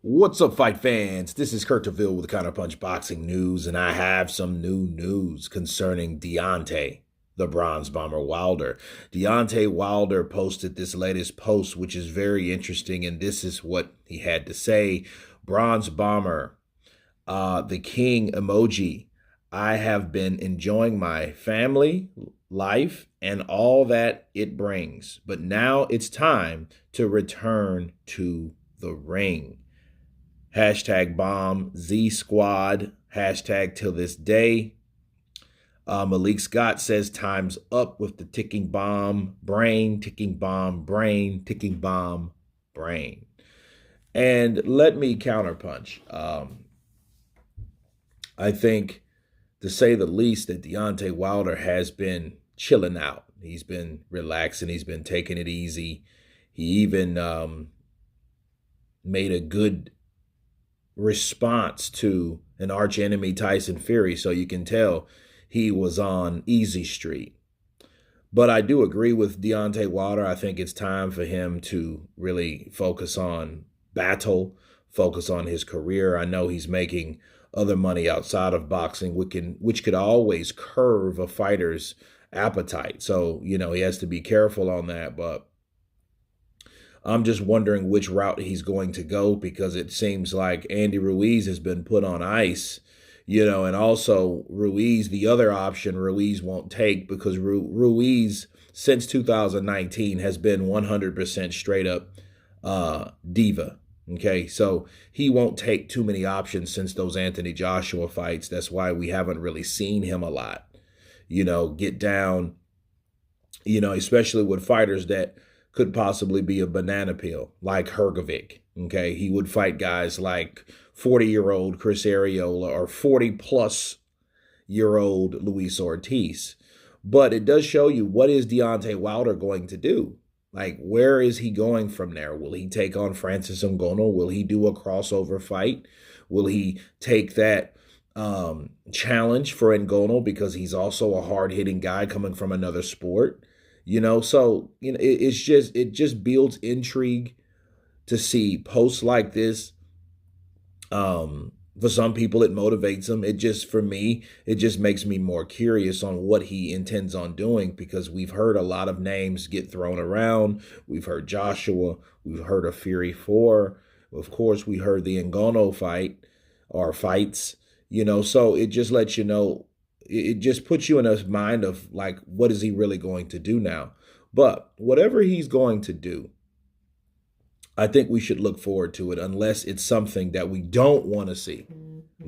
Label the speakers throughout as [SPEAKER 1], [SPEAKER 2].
[SPEAKER 1] What's up, fight fans? This is Kurt DeVille with Counterpunch Boxing News, and I have some new news concerning Deontay, the Bronze Bomber Wilder. Deontay Wilder posted this latest post, which is very interesting, and this is what he had to say. Bronze Bomber, the king emoji. I have been enjoying my family, life, and all that it brings, but now it's time to return to the ring. Hashtag bomb Z squad. Hashtag till this day. Malik Scott says time's up with the ticking bomb brain, ticking bomb brain, ticking bomb brain. And let me counterpunch. I think, to say the least, that Deontay Wilder has been chilling out. He's been relaxing. He's been taking it easy. He even made a good response to an arch enemy, Tyson Fury, so you can tell he was on easy street. But I do agree with Deontay Wilder. I think it's time for him to really focus on battle, focus on his career. I know he's making other money outside of boxing, which could always curve a fighter's appetite. So, he has to be careful on that. But I'm just wondering which route he's going to go, because it seems like Andy Ruiz has been put on ice, and also Ruiz, the other option, Ruiz won't take, because Ruiz, since 2019, has been 100% straight up diva. Okay, so he won't take too many options since those Anthony Joshua fights. That's why we haven't really seen him a lot, get down, especially with fighters that could possibly be a banana peel, like Hrgovic. Okay, he would fight guys like 40-year-old Chris Arreola or 40-plus-year-old Luis Ortiz. But it does show you, what is Deontay Wilder going to do? Like, where is he going from there? Will he take on Francis Ngannou? Will he do a crossover fight? Will he take that challenge for Ngannou, because he's also a hard-hitting guy coming from another sport? So it just builds intrigue to see posts like this. For some people, it motivates them. For me, it just makes me more curious on what he intends on doing, because we've heard a lot of names get thrown around. We've heard Joshua. We've heard of Fury 4. Of course, we heard the Ngannou fight or fights, so it just lets you know. It just puts you in a mind of, like, what is he really going to do now? But whatever he's going to do, I think we should look forward to it, unless it's something that we don't want to see.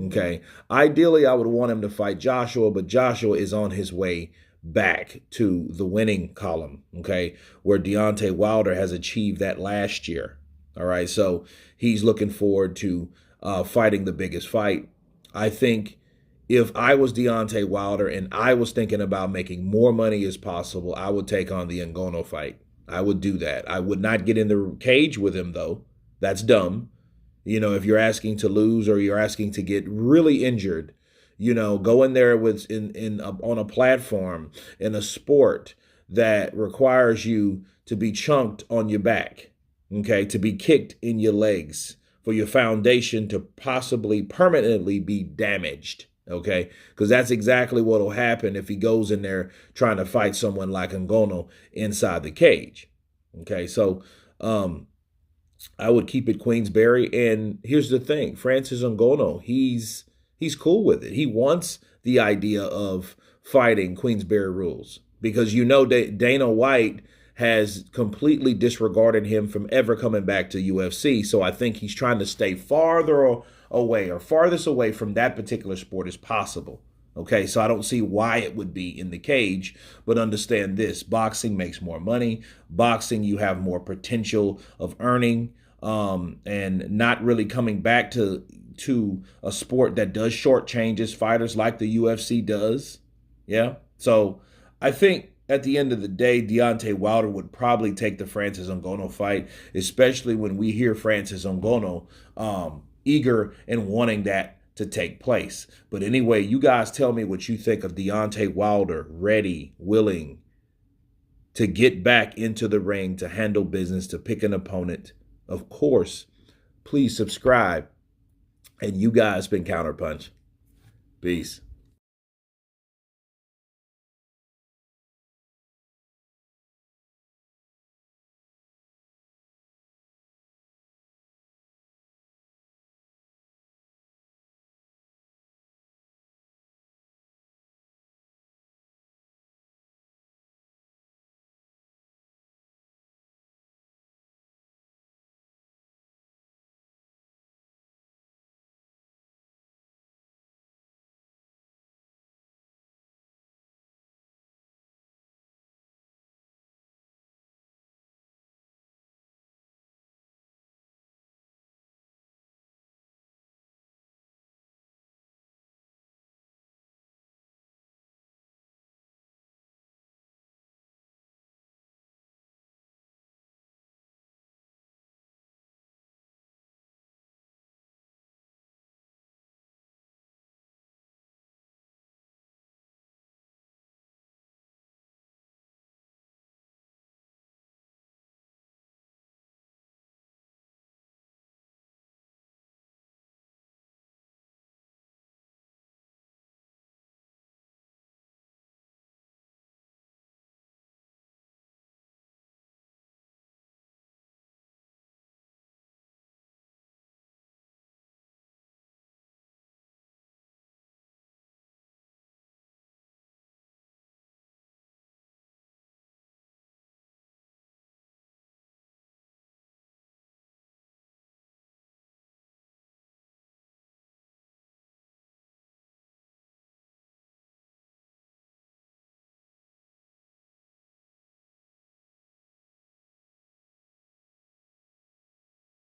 [SPEAKER 1] Okay. Ideally, I would want him to fight Joshua, but Joshua is on his way back to the winning column. Okay. Where Deontay Wilder has achieved that last year. All right. So he's looking forward to fighting the biggest fight. I think, if I was Deontay Wilder and I was thinking about making more money as possible, I would take on the Ngannou fight. I would do that. I would not get in the cage with him, though. That's dumb. If you're asking to lose, or you're asking to get really injured, go in there on a platform in a sport that requires you to be chunked on your back, okay, to be kicked in your legs, for your foundation to possibly permanently be damaged. Okay, because that's exactly what will happen if he goes in there trying to fight someone like Ngannou inside the cage. Okay, so I would keep it Queensberry. And here's the thing: Francis Ngannou, he's cool with it. He wants the idea of fighting Queensberry rules, because Dana White has completely disregarded him from ever coming back to UFC. So I think he's trying to stay farthest away from that particular sport as possible. Okay, so I don't see why it would be in the cage, but understand this: boxing makes more money. Boxing, you have more potential of earning, and not really coming back to a sport that does shortchanges fighters like the UFC does. Yeah, so I think, at the end of the day, Deontay Wilder would probably take the Francis Ngannou fight, especially when we hear Francis Ngannou eager and wanting that to take place. But anyway, you guys tell me what you think of Deontay Wilder, ready, willing to get back into the ring, to handle business, to pick an opponent. Of course, please subscribe. And you guys been Counterpunch. Peace.